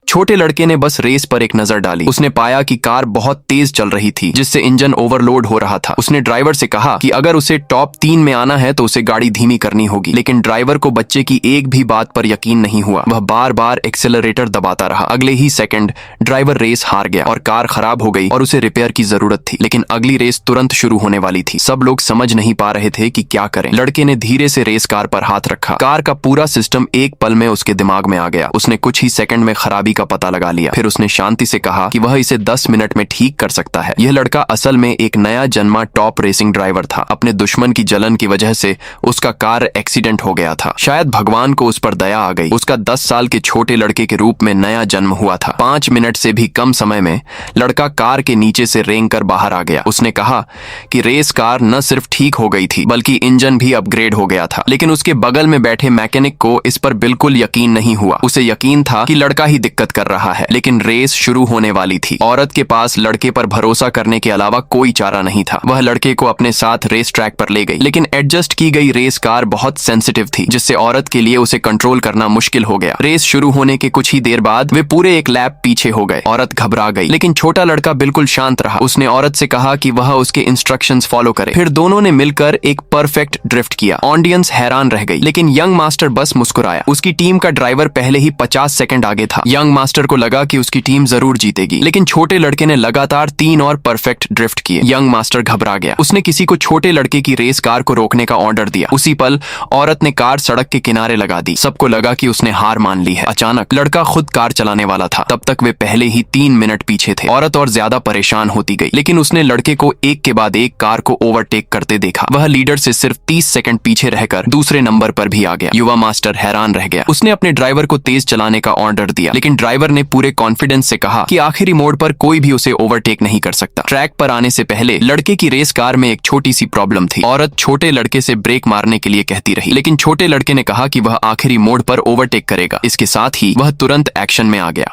छोटे लड़के ने बस रेस पर एक नजर डाली। उसने पाया कि कार बहुत तेज चल रही थी, जिससे इंजन ओवरलोड हो रहा था। उसने ड्राइवर से कहा कि अगर उसे टॉप 3 में आना है तो उसे गाड़ी धीमी करनी होगी। लेकिन ड्राइवर को बच्चे की एक भी बात पर यकीन नहीं हुआ। वह बार बार एक्सेलरेटर दबाता रहा। अगले ही सेकंड ड्राइवर रेस हार गया और कार खराब हो गई और उसे रिपेयर की जरूरत थी। लेकिन अगली रेस तुरंत शुरू होने वाली थी। सब लोग समझ नहीं पा रहे थे कि क्या करें। लड़के ने धीरे से रेस कार पर हाथ रखा। कार का पूरा सिस्टम एक पल में उसके दिमाग में आ गया। उसने कुछ ही सेकंड में खराबी का पता लगा लिया। फिर उसने शांति से कहा कि वह इसे 10 मिनट में ठीक कर सकता है। यह लड़का असल में एक नया जन्मा टॉप रेसिंग ड्राइवर था। अपने दुश्मन की जलन की वजह से उसका कार एक्सीडेंट हो गया था। शायद भगवान को उस पर दया आ गई। उसका 10 साल के छोटे लड़के के रूप में नया जन्म हुआ था। 5 मिनट से भी कम समय में लड़का कार के नीचे से रेंग कर बाहर आ गया। उसने कहा कि रेस कार न सिर्फ ठीक हो गई थी बल्कि इंजन भी अपग्रेड हो गया था। लेकिन उसके बगल में बैठे मैकेनिक को इस पर बिल्कुल यकीन नहीं हुआ। उसे यकीन था कि लड़का ही दिक्कत कर रहा है। लेकिन रेस शुरू होने वाली थी। औरत के पास लड़के पर भरोसा करने के अलावा कोई चारा नहीं था। वह लड़के को अपने साथ रेस ट्रैक पर ले गई। लेकिन एडजस्ट की गई रेस कार बहुत सेंसिटिव थी, जिससे औरत के लिए उसे कंट्रोल करना मुश्किल हो गया। रेस शुरू होने के कुछ ही देर बाद वे पूरे एक लैप पीछे हो गए। औरत घबरा गई, लेकिन छोटा लड़का बिल्कुल शांत रहा। उसने औरत से कहा कि वह उसके इंस्ट्रक्शंस फॉलो करे। फिर दोनों ने मिलकर एक परफेक्ट ड्रिफ्ट किया। ऑडियंस हैरान रह गई, लेकिन यंग मास्टर बस मुस्कुराया। उसकी टीम का ड्राइवर पहले ही 50 सेकंड आगे था। यंग मास्टर को लगा कि उसकी टीम जरूर जीतेगी, लेकिन छोटे लड़के ने लगातार 3 और परफेक्ट ड्रिफ्ट किए। यंग मास्टर घबरा गया। उसने किसी को छोटे लड़के की रेस कार को रोकने का ऑर्डर दिया। उसी पल औरत ने कार सड़क के किनारे लगा दी। सबको लगा कि उसने हार मान ली है। अचानक लड़का खुद कार चलाने वाला था। तब तक वे पहले ही 3 मिनट पीछे थे। औरत और ज्यादा परेशान होती गई, लेकिन उसने लड़के को एक के बाद एक कार को ओवरटेक करते देखा। वह लीडर से सिर्फ 30 सेकंड पीछे रहकर दूसरे नंबर पर भी आ गया। युवा मास्टर हैरान रह गया। उसने अपने ड्राइवर को तेज चलाने का ऑर्डर दिया, लेकिन ड्राइवर ने पूरे कॉन्फिडेंस से कहा कि आखिरी मोड़ पर कोई भी उसे ओवरटेक नहीं कर सकता। ट्रैक पर आने से पहले लड़के की रेस कार में एक छोटी सी प्रॉब्लम थी। औरत छोटे लड़के से ब्रेक मारने के लिए कहती रही, लेकिन छोटे लड़के ने कहा कि वह आखिरी मोड़ पर ओवरटेक करेगा। इसके साथ ही वह तुरंत एक्शन में आ गया।